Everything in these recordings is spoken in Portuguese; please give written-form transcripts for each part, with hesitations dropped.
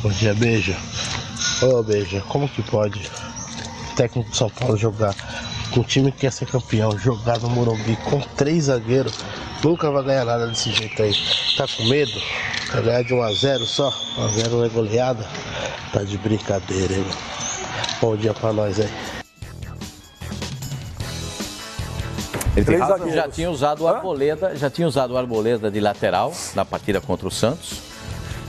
Bom dia, Beijo. Ô, Beijo, como que pode o técnico de São Paulo jogar com o time que quer ser campeão, jogar no Morumbi com 3 zagueiros? Nunca vai ganhar nada desse jeito aí. Tá com medo? Vai ganhar de 1-0 só? 1-0 não é goleada? Tá de brincadeira, hein? Bom dia pra nós aí. Ele já tinha usado o Arboleda, de lateral na partida contra o Santos.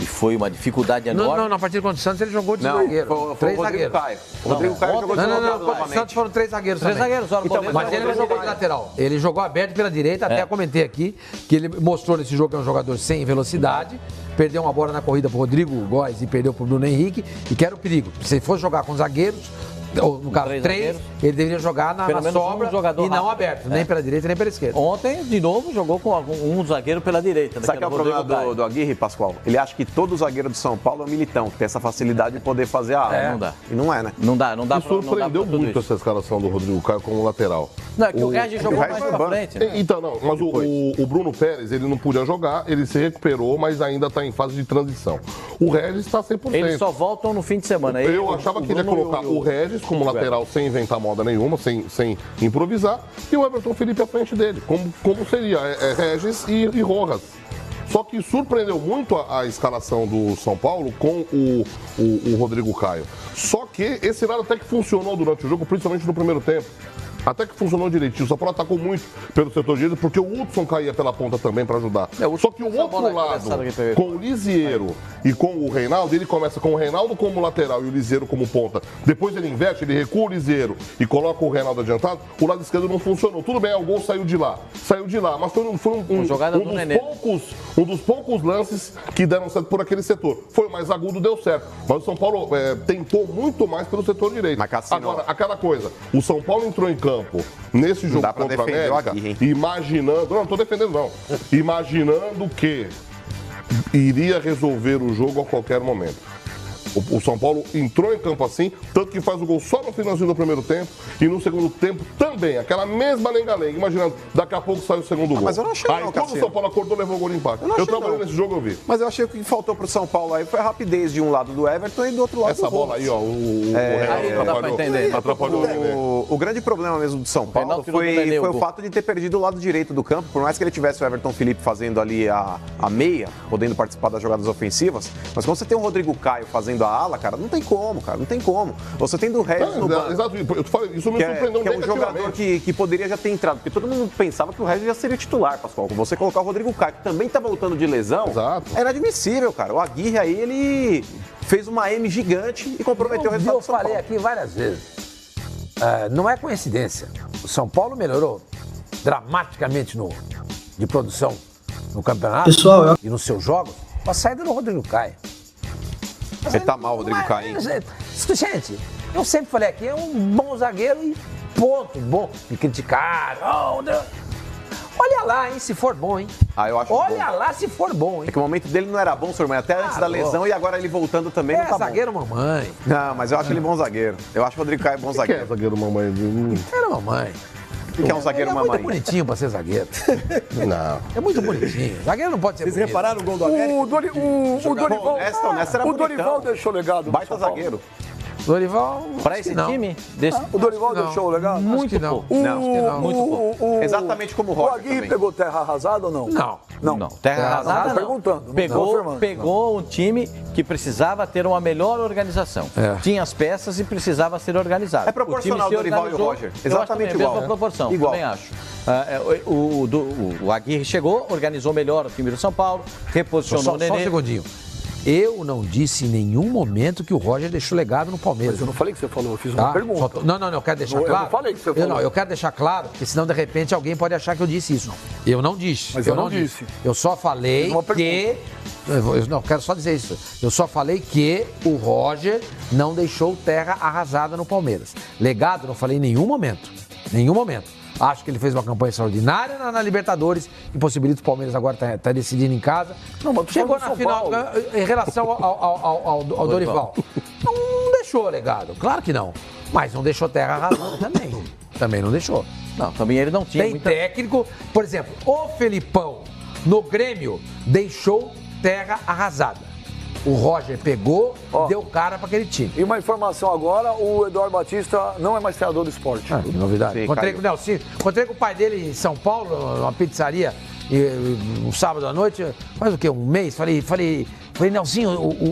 E foi uma dificuldade enorme. Não, na partida contra o Santos ele jogou de zagueiro. Foi o Rodrigo Caio. O Rodrigo Caio jogou de lateral. Contra o Santos foram 3 zagueiros também. 3 zagueiros, o Arboleda. Mas ele não jogou de lateral. Ele jogou aberto pela direita, até comentei aqui, que ele mostrou nesse jogo que é um jogador sem velocidade, perdeu uma bola na corrida pro Rodrigo Góes e perdeu pro Bruno Henrique, e que era o perigo. Se ele fosse jogar com zagueiros, ou no caso 3, ele deveria jogar na sobra e não aberto, nem pela direita nem pela esquerda. Ontem, de novo, jogou com um zagueiro pela direita. Sabe que é o problema do Aguirre, Pascoal? Ele acha que todo zagueiro do São Paulo é um militão, que tem essa facilidade de poder fazer a ala. Não dá. E não é, né? Não dá Me surpreendeu muito essa escalação do Rodrigo Caio como lateral. Não, é que o Regis jogou mais pra frente. Né? Então, não, mas o Bruno Pérez, ele não podia jogar, ele se recuperou, mas ainda está em fase de transição. O Regis está 100%. Eles só voltam no fim de semana. Eu achava que ele ia colocar o Regis como lateral sem inventar moda nenhuma, sem improvisar, e o Everton Felipe à frente dele, como seria Regis e Rojas. Só que surpreendeu muito a escalação do São Paulo com o Rodrigo Caio. Só que esse lado até que funcionou durante o jogo, principalmente no primeiro tempo. Até que funcionou direitinho. O São Paulo atacou muito pelo setor direito, porque o Hudson caía pela ponta também para ajudar. Só que o outro lado, com o Lisiero e com o Reinaldo, ele começa com o Reinaldo como lateral e o Lisiero como ponta. Depois ele inverte, ele recua o Lisiero e coloca o Reinaldo adiantado. O lado esquerdo não funcionou. Tudo bem, o gol saiu de lá, mas foi um dos poucos lances que deram certo por aquele setor. Foi o mais agudo, deu certo. Mas o São Paulo tentou muito mais pelo setor direito. Agora, aquela coisa, o São Paulo entrou em campo nesse jogo contra a América, imaginando... Não estou defendendo, não. Imaginando que iria resolver o jogo a qualquer momento. O São Paulo entrou em campo assim, tanto que faz o gol só no finalzinho do primeiro tempo e no segundo tempo também, aquela mesma lenga-lenga, imaginando, daqui a pouco sai o segundo gol. Mas eu não achei aí quando o São Paulo acordou, levou o gol de empate. Eu trabalhei nesse jogo, eu vi. Mas eu achei que o que faltou pro São Paulo aí foi a rapidez de um lado do Everton e do outro lado essa do bola aí, ó, atrapalhou. O grande problema mesmo do São Paulo foi o fato de ter perdido o lado direito do campo, por mais que ele tivesse o Everton Felipe fazendo ali a meia, podendo participar das jogadas ofensivas, mas quando você tem o Rodrigo Caio fazendo a ala, cara, não tem como, não tem como. Você tem do Regis no banco. Exato, eu falei, isso me surpreendeu que é um jogador que poderia já ter entrado, porque todo mundo pensava que o Regis já seria titular, Pascoal. Você colocar o Rodrigo Caio, que também tá voltando de lesão, é inadmissível, cara. O Aguirre aí, ele fez uma M gigante e comprometeu o resultado do São Paulo. Eu falei aqui várias vezes, não é coincidência. O São Paulo melhorou dramaticamente de produção no campeonato e nos seus jogos com a saída do Rodrigo Caio. Ele tá mal, Rodrigo Caio. Gente, eu sempre falei aqui, é um bom zagueiro e ponto. Bom, me criticaram. Olha lá, hein, se for bom, hein? Eu acho Olha lá se for bom, hein? É que o momento dele não era bom, senhor, mas até antes da lesão e agora ele voltando também não tá bom. Zagueiro mamãe. Não, mas eu acho ele bom zagueiro. Eu acho o Rodrigo Caio bom zagueiro. Que é zagueiro mamãe? Era mamãe. O que é um zagueiro mamãe? É muito bonitinho pra ser zagueiro. Não. É muito bonitinho. Zagueiro não pode ser bonito. Vocês repararam o gol do América? O Dorival deixou legado. Baita zagueiro. Dorival. Para esse time? O Dorival deixou o legado? Muito pouco. Muito pouco. Exatamente como o Roger. O Aguirre pegou terra arrasada ou não? Não. Terra arrasada não. Perguntando. Pegou um time que precisava ter uma melhor organização. Tinha as peças e precisava ser organizado. É proporcional o Dorival e o Roger. Exatamente igual. Mesma proporção, também acho. O Aguirre chegou, organizou melhor o time do São Paulo, reposicionou o Nenê. Só um segundinho. Eu não disse em nenhum momento que o Roger deixou legado no Palmeiras. Mas eu não falei que você falou, eu fiz uma pergunta. Não, eu quero deixar claro. Eu não falei que você falou. Eu quero deixar claro, porque senão de repente alguém pode achar que eu disse isso. Eu não disse. Mas eu não disse. Eu só falei que... Eu quero só dizer isso. Eu só falei que o Roger não deixou terra arrasada no Palmeiras. Legado, não falei em nenhum momento. Nenhum momento. Acho que ele fez uma campanha extraordinária na Libertadores, que possibilita o Palmeiras agora tá decidindo em casa. Chegou na final em relação ao Dorival. Não deixou legado, claro que não. Mas não deixou terra arrasada também. Também não deixou. Não, também ele não tinha. Tem técnico, por exemplo, o Felipão no Grêmio deixou terra arrasada. O Roger pegou e deu cara para aquele time. E uma informação agora, o Eduardo Batista não é mais treinador do esporte. Novidade. Encontrei com o Nelson, encontrei com o pai dele em São Paulo, numa pizzaria, um sábado à noite, faz o quê? Um mês? Falei, Nelsinho,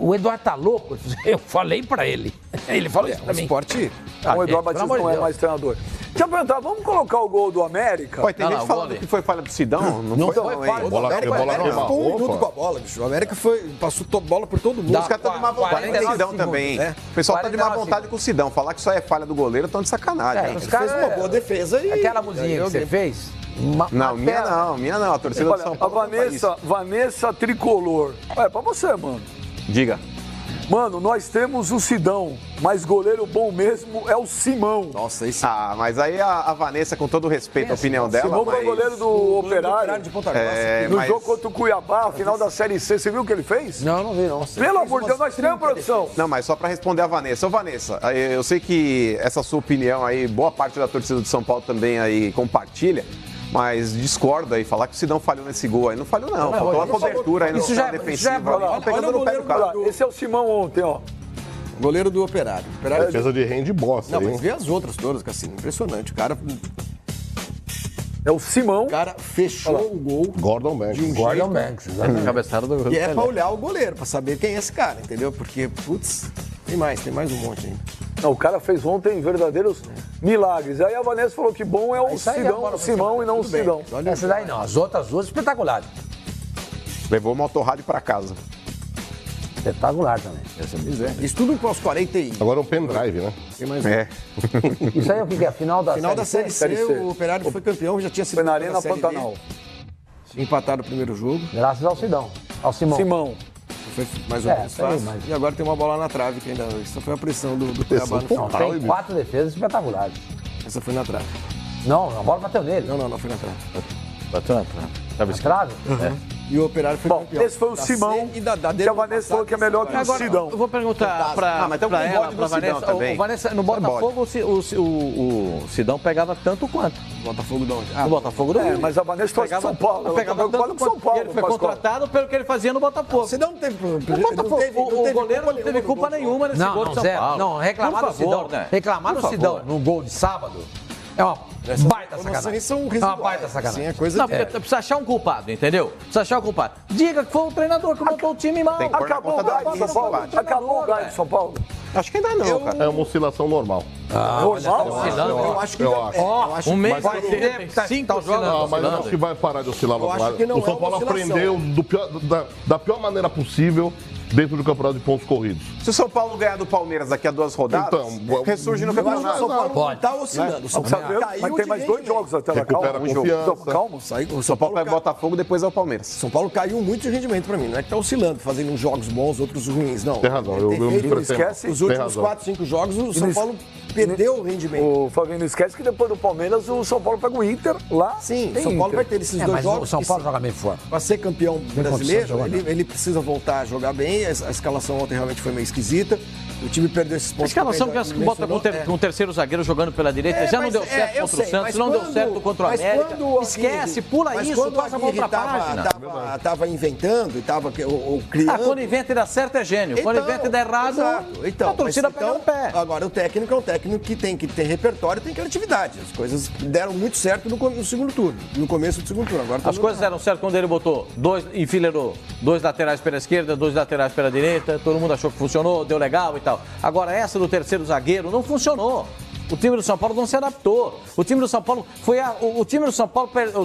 o Eduardo tá louco? Eu falei pra ele. Ele falou isso pra mim. Esporte. O Eduardo Batista não é mais treinador. Deixa eu perguntar, vamos colocar o gol do América? Pô, tem gente falando que foi falha do Sidão. Não foi falha. Bola ficou um minuto com a bola, bicho. O América passou bola por todo mundo. Os caras estão de má vontade com o Sidão também. O pessoal tá de má vontade com o Sidão. Falar que só é falha do goleiro, estão de sacanagem. Os caras fez uma boa defesa e... Aquela musiquinha que você fez... Minha não. A torcida do São Paulo. A Vanessa Tricolor. É pra você, mano. Diga. Mano, nós temos o Sidão, mas goleiro bom mesmo é o Simão. Nossa, isso. Mas aí a Vanessa, com todo o respeito à opinião dela. Simão foi goleiro do Operário. De Ponta Grossa. No jogo contra o Cuiabá, final da Série C, você viu o que ele fez? Não vi, não. Pelo amor de Deus, nós temos produção. Não, mas só pra responder a Vanessa. Ô, Vanessa, eu sei que essa sua opinião aí, boa parte da torcida do São Paulo também aí compartilha. Mas discorda aí, falar que o Sidão falhou nesse gol aí. Não falhou, não. Faltou uma cobertura aí no sistema defensivo. Olha no goleiro, cara. Esse é o Simão ontem, ó. Goleiro do Operário. Defesa de handball, não, mas vê as outras todas, Cassino. Impressionante. O cara... É o Simão. O cara fechou o gol. Gordon Banks. Gordon Banks, exatamente. Cabeçada do E é pra olhar o goleiro, pra saber quem é esse cara, entendeu? Porque, putz, tem mais um monte ainda. Não, o cara fez ontem verdadeiros milagres. Aí a Vanessa falou que bom é o Simão e não o Sidão. Essa daí não, as outras duas espetaculares. Levou o motorrádio pra casa. Espetacular também. Isso tudo aos 40 e... Agora é um pendrive, né? Tem mais Isso aí é o que é? Final da Série C, o Operário foi campeão, já tinha sido... Foi na Arena Pantanal. Empataram o primeiro jogo. Graças ao Sidão, ao Simão. Foi mais ou menos fácil. E agora tem uma bola na trave, que ainda... Isso foi a pressão do Cuiabá no final. Tem 4 defesas espetaculares. Essa foi na trave. Não, a bola bateu nele. Não, foi na trave. Bateu na trave. Na trave? E o Operário foi campeão. Esse foi o Simão, que a Vanessa falou que é melhor que o Sidão. Eu vou perguntar pra ela, pra Vanessa. Vanessa, no Botafogo, o Sidão pegava tanto quanto. Botafogo de onde? No Botafogo do Rio. Mas a Vanessa trouxe São Paulo. Pegava tanto quanto São Paulo. Ele foi contratado pelo que ele fazia no Botafogo. O Sidão não teve problema. O goleiro não teve culpa nenhuma nesse gol de São Paulo. Não, reclamar do Sidão. Reclamar do Sidão no gol de sábado é uma baita sacanagem. É uma baita sacanagem. Não, precisa achar um culpado, entendeu? Precisa achar um culpado. Diga que foi o treinador que montou o time mal. Acabou o gás de São Paulo. Acabou o gás de São Paulo. Acho que ainda não, cara. É uma oscilação normal. Eu acho que... Um mês vai ter 5 jogos. Mas eu acho que vai parar de oscilar. O São Paulo aprendeu da pior maneira possível dentro do campeonato de pontos corridos. Se o São Paulo ganhar do Palmeiras daqui a 2 rodadas, ressurge no campeonato. O São Paulo não tá oscilando. O São Paulo caiu, mas tem mais 2 jogos até lá. Recupera a confiança. Calma. O São Paulo vai Botafogo, depois é o Palmeiras. São Paulo caiu muito de rendimento pra mim. Não é que tá oscilando, fazendo uns jogos bons, outros ruins, não. Tem razão. Eu me esquece. Os últimos 4, 5 jogos, o São Paulo perdeu o rendimento. O Fabinho não esquece que depois do Palmeiras, o São Paulo pega o Inter lá. Sim, o São Paulo vai ter esses 2 jogos. O São Paulo joga bem fora. Para ser campeão brasileiro, ele precisa voltar a jogar bem. A escalação ontem realmente foi meio esquisita. O time perdeu esses pontos. A escalação que bota com o terceiro zagueiro jogando pela direita já não deu certo contra o Santos, não deu certo contra o América. Esquece, pula isso, passa a mão pra página. Tava inventando e tava criando. Quando inventa e dá certo é gênio. Quando inventa e dá errado, a torcida pega no pé. Agora o técnico é um técnico que tem que ter repertório, tem criatividade. As coisas deram muito certo no segundo turno, no começo do segundo turno. Agora as coisas deram certo quando ele botou enfileirou 2 laterais pela esquerda, 2 laterais pela direita, todo mundo achou que funcionou, deu legal e tal. Agora essa do terceiro zagueiro não funcionou. O time do São Paulo não se adaptou. O time do São Paulo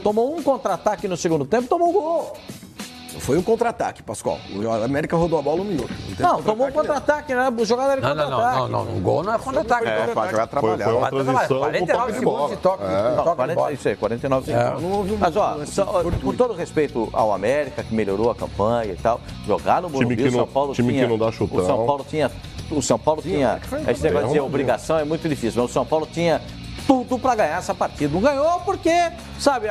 tomou um contra-ataque no segundo tempo, tomou um gol. Foi um contra-ataque, Pascoal. O América rodou a bola 1 minuto. Não, tomou um contra-ataque, né? O jogador era contra-ataque. Não, o gol não é contra-ataque. Vai jogar trabalhar. Foi uma transição 49 segundos de toque. Isso aí, 49 segundos. Mas, com todo respeito ao América, que melhorou a campanha e tal, jogar no Morumbi, o São Paulo tinha... Time que não dá chutão. O São Paulo tinha... Esse negócio de dizer obrigação é muito difícil, mas o São Paulo tinha tudo para ganhar essa partida. Não ganhou porque, sabe,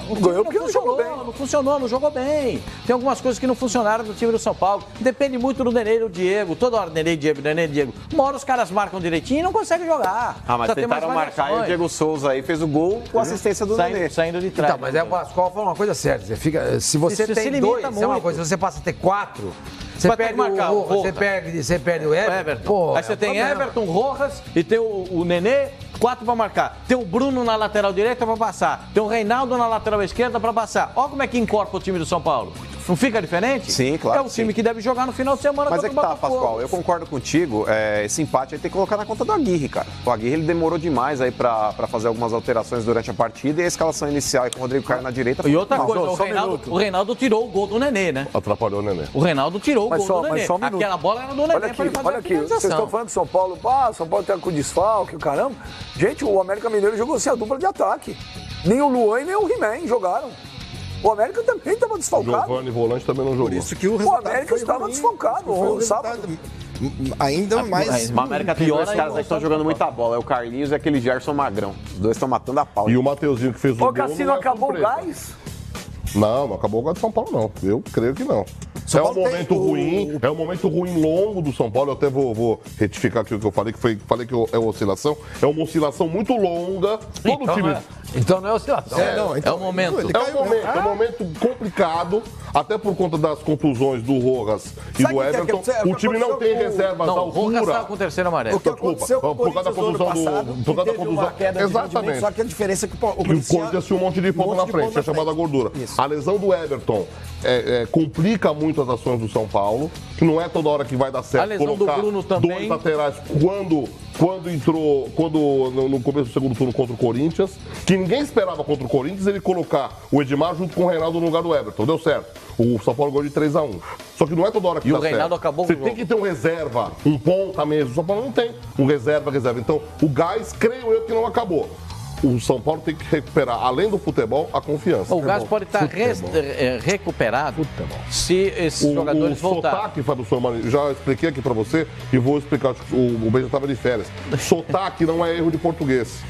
não funcionou, não jogou bem. Tem algumas coisas que não funcionaram no time do São Paulo. Depende muito do Nenê e do Diego. Toda hora Nenê e Diego. Uma hora os caras marcam direitinho e não conseguem jogar. Mas tentaram marcar e o Diego Souza aí fez o gol com assistência do Nenê. Saindo de trás. Então, mas o Pascoal falou uma coisa séria. Se você tem 2, é uma coisa. Se você passa a ter 4... Você perde o Rojas, você perde o Everton. Pô, aí você tem Everton, Rojas e tem o Nenê, 4 para marcar. Tem o Bruno na lateral direita para passar. Tem o Reinaldo na lateral esquerda para passar. Olha como é que encorpa o time do São Paulo. Não fica diferente? Sim, claro. É o time que deve jogar no final de semana. Mas é que tá, Pascoal, eu concordo contigo. Esse empate aí tem que colocar na conta do Aguirre, cara. O Aguirre ele demorou demais aí pra fazer algumas alterações durante a partida e a escalação inicial aí com o Rodrigo Caio na direita. E outra coisa, o Reinaldo tirou o gol do Nenê, né? Atrapalhou o Nenê. O Reinaldo tirou o gol do Nenê. Aquela bola era do Nenê. Olha aqui, vocês estão falando de São Paulo. São Paulo tá com desfalque, o caramba. Gente, o América Mineiro jogou sem a dupla de ataque. Nem o Luan e nem o He-Man jogaram. O América também estava desfalcado. Giovani Volante também não jogou. Por isso que o América estava desfalcado. Ainda mais. O América tem dois caras aí que estão jogando muita bola. É o Carlinhos e aquele Gerson Magrão. Os dois estão matando a pau. E o Mateuzinho que fez o gol. O Cassino acabou o gás? Não acabou o gás do São Paulo, não. Eu creio que não. É um momento ruim, é um momento ruim longo do São Paulo. Eu até vou retificar aqui o que eu falei, falei que é uma oscilação. É uma oscilação muito longa. Todo time. Então não é oscilação. É um momento. É um momento complicado, até por conta das contusões do Rojas e do Everton. O time não tem reservas à altura. O Rojas está com o terceiro amarelo. O que aconteceu com o Corinthians no ano passado, que teve uma queda de rendimento, só que a diferença é que o Corinthians tinha um monte de ponto na frente, é chamada gordura. A lesão do Everton complica muito as ações do São Paulo, que não é toda hora que vai dar certo. A lesão do Bruno também. Dois laterais quando no começo do segundo turno contra o Corinthians, que ninguém esperava contra o Corinthians, ele colocar o Edmar junto com o Reinaldo no lugar do Everton. Deu certo. O São Paulo ganhou de 3-1. Só que não é toda hora que dá certo. E o Reinaldo acabou. Você tem que ter um reserva, um ponta mesmo. O São Paulo não tem um reserva. Então, o gás, creio eu, que não acabou. O São Paulo tem que recuperar, além do futebol, a confiança. O gás pode estar recuperado se esses jogadores voltarem. O sotaque, Fábio Sormani, já expliquei aqui pra você e vou explicar. O Beija estava de férias. Sotaque não é erro de português.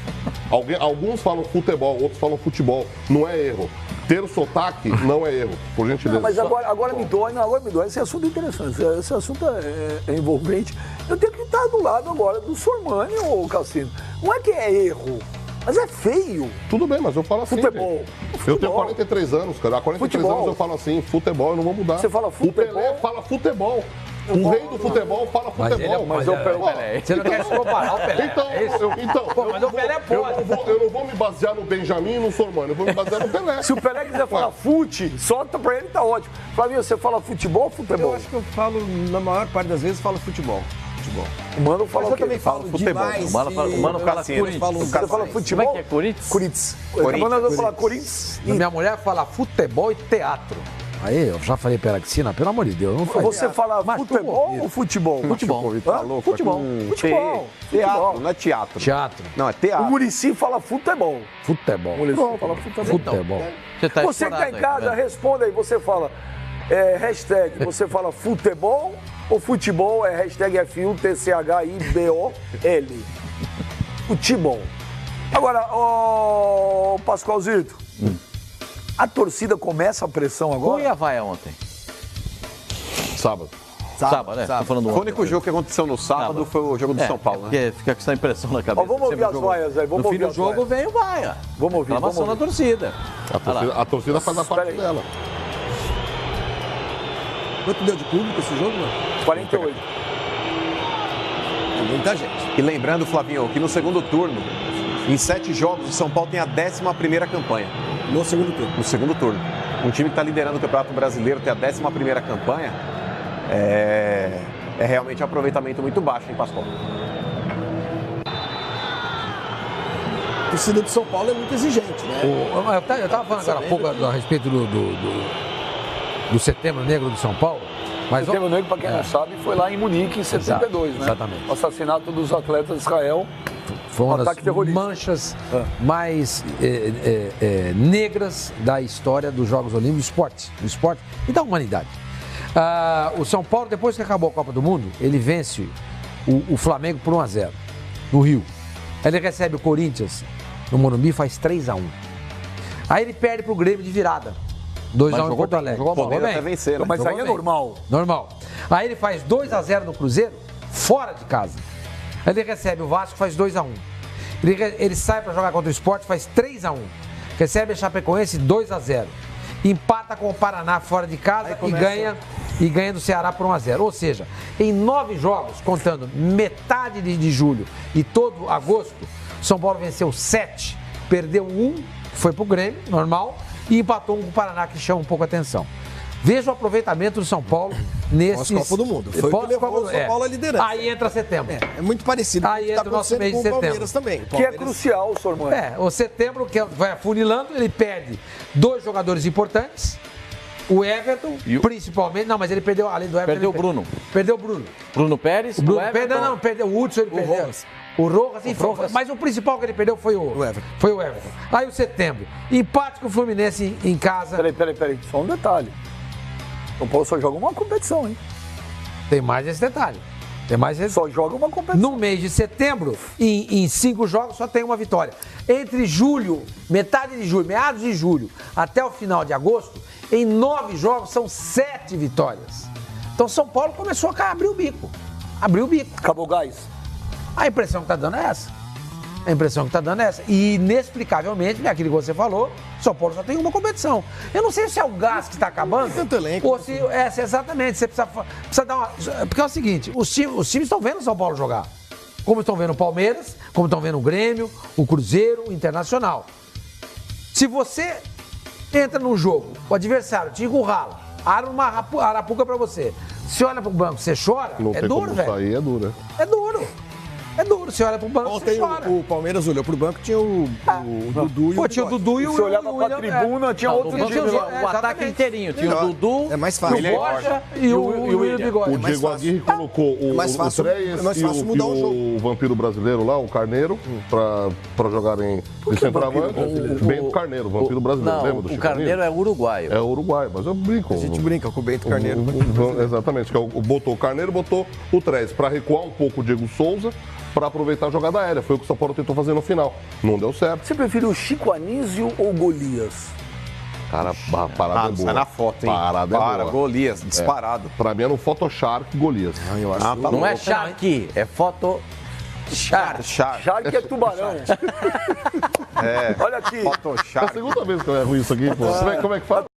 Alguns falam futebol, outros falam futebol. Não é erro. Ter sotaque não é erro, por gentileza. Não, mas agora me dói. Esse assunto é interessante, esse assunto é envolvente. Eu tenho que estar do lado agora do Sormani ou Cassino. Não é que é erro. Mas é feio. Tudo bem, mas eu falo assim. Futebol. Eu tenho 43 anos, cara. Há 43 anos eu falo assim, futebol, eu não vou mudar. Você fala futebol? O Pelé fala futebol. O rei do futebol fala futebol. Mas o Pelé. Você não quer se comparar o Pelé. Mas o Pelé pode. Eu não vou me basear no Benjamin e no Sormani, eu vou me basear no Pelé. Se o Pelé quiser falar fute, solta pra ele, tá ótimo. Flavinho, você fala futebol ou futebol? Eu acho que eu falo, na maior parte das vezes, falo futebol. O Mano fala mas eu também falo futebol. Demais, o Mano fala Corinthians. O cara fala futebol. Como é que é Corinthians? Corinthians. Nós vamos falar Corinthians. Minha mulher fala futebol e teatro. Aí, eu já falei pra ela, Cristina, pelo amor de Deus, não faz. Você fala futebol ou futebol? Futebol. Futebol. Teatro, não é teatro. Teatro. Não, é teatro. O Muricy fala futebol. Futebol. O Muricy fala futebol. Você que tá em casa, responda aí. Você fala hashtag, você fala futebol ou futebol é hashtag FUTCHIBOL. Futebol. Agora, Pascoalzito, a torcida começa a pressão agora? Qual e a vaia ontem? Sábado, né? Tá falando o único jogo que aconteceu no sábado foi o jogo do São Paulo, né? Porque fica com essa impressão na cabeça. Vamos ouvir as vaias aí, No fim do jogo vem o vaia. Vamos ouvir. Gravação da torcida. A torcida faz a parte dela. Quanto deu de público esse jogo, mano? 48. É muita gente. E lembrando, Flavinho, que no segundo turno, em 7 jogos, o São Paulo tem a 11ª campanha. No segundo turno. No segundo turno. Um time que está liderando o Campeonato Brasileiro tem a 11ª campanha. É realmente um aproveitamento muito baixo, hein, Pascoal? A torcida do São Paulo é muito exigente, né? Eu estava falando agora há pouco a respeito do Setembro Negro de São Paulo. Mas Setembro Negro, para quem não sabe, foi lá em Munique em 72, né? Exatamente. O assassinato dos atletas de Israel. Foi uma das manchas mais negras da história dos Jogos Olímpicos do esporte e da humanidade. O São Paulo, depois que acabou a Copa do Mundo, ele vence o Flamengo por 1-0 no Rio. Aí ele recebe o Corinthians no Morumbi, faz 3-1. Aí ele perde pro Grêmio de virada. 2-1 em Porto Alegre. Jogou bem. Até vencer, mas aí é normal. Normal. Aí ele faz 2-0 no Cruzeiro, fora de casa. Aí ele recebe o Vasco, faz 2-1. Ele sai para jogar contra o Sport, faz 3-1. Recebe a Chapecoense, 2-0. Empata com o Paraná fora de casa e ganha e ganha do Ceará por 1-0. Ou seja, em 9 jogos, contando metade de julho e todo agosto, São Paulo venceu 7, perdeu 1, foi pro Grêmio, normal, e empatou com o Paraná, que chama um pouco a atenção. Veja o aproveitamento do São Paulo nesse Pós-Copa do Mundo. Foi o que levou o São Paulo à liderança. Aí entra setembro. É muito parecido com o que está acontecendo com o Palmeiras também. Que é crucial, Sormani. O setembro, que vai afunilando, ele perde 2 jogadores importantes. O Everton, principalmente. Não, mas ele perdeu, além do Everton. Perdeu o Bruno. Perdeu o Bruno. Bruno Pérez, o Everton. Perdeu o Hudson, ele perdeu. Rojas. O Rojas, mas o principal que ele perdeu foi o Everton. Foi o Everton. Aí o setembro. Empate com o Fluminense em casa. Peraí. Só um detalhe. São Paulo só joga uma competição, hein? Tem mais esse detalhe. Só joga uma competição. No mês de setembro, em 5 jogos, só tem uma vitória. Entre julho, metade de julho, meados de julho, até o final de agosto, em 9 jogos, são 7 vitórias. Então São Paulo começou a abrir o bico. Acabou o gás. A impressão que tá dando é essa. E, inexplicavelmente, aquilo que você falou, São Paulo só tem uma competição. Eu não sei se é o gás que está acabando. Tanto elenco. Ou se exatamente. Você precisa dar uma. Porque é o seguinte: os times estão vendo o São Paulo jogar. Como estão vendo o Palmeiras, como estão vendo o Grêmio, o Cruzeiro, o Internacional. Se você entra num jogo, o adversário te encurrala, arma uma arapuca pra você. Você olha pro banco, você chora, não é tem duro, como velho. sair, é duro. É duro. Você olha pro banco, Ontem você chora. o Palmeiras olhou pro banco, tinha o Dudu e o tinha o Dudu e o Se olhava pra tribuna, tinha outro time lá. O ataque inteirinho. Tinha o Dudu, É mais fácil. o Borja e o William Bigode. O Diego Aguirre colocou o Treyes e o vampiro brasileiro lá, o Carneiro, pra jogarem de centroavante. Bento Carneiro, vampiro brasileiro. Lembra do o Carneiro é uruguaio. É uruguaio, mas eu brinco. A gente brinca com o Bento Carneiro. Exatamente, que botou o Carneiro, botou o Treyes pra recuar um pouco o Diego Souza, para aproveitar a jogada aérea. Foi o que o São Paulo tentou fazer no final. Não deu certo. Você prefere o Chico Anísio ou Golias? Cara, a parada é boa. Sai na foto, hein? Parada é boa. Golias, disparado. Pra mim é no Photoshark Golias. Não é Shark, é foto... Shark. Shark é tubarão. Olha aqui. É a segunda vez que eu erro isso aqui, pô. Como é que fala?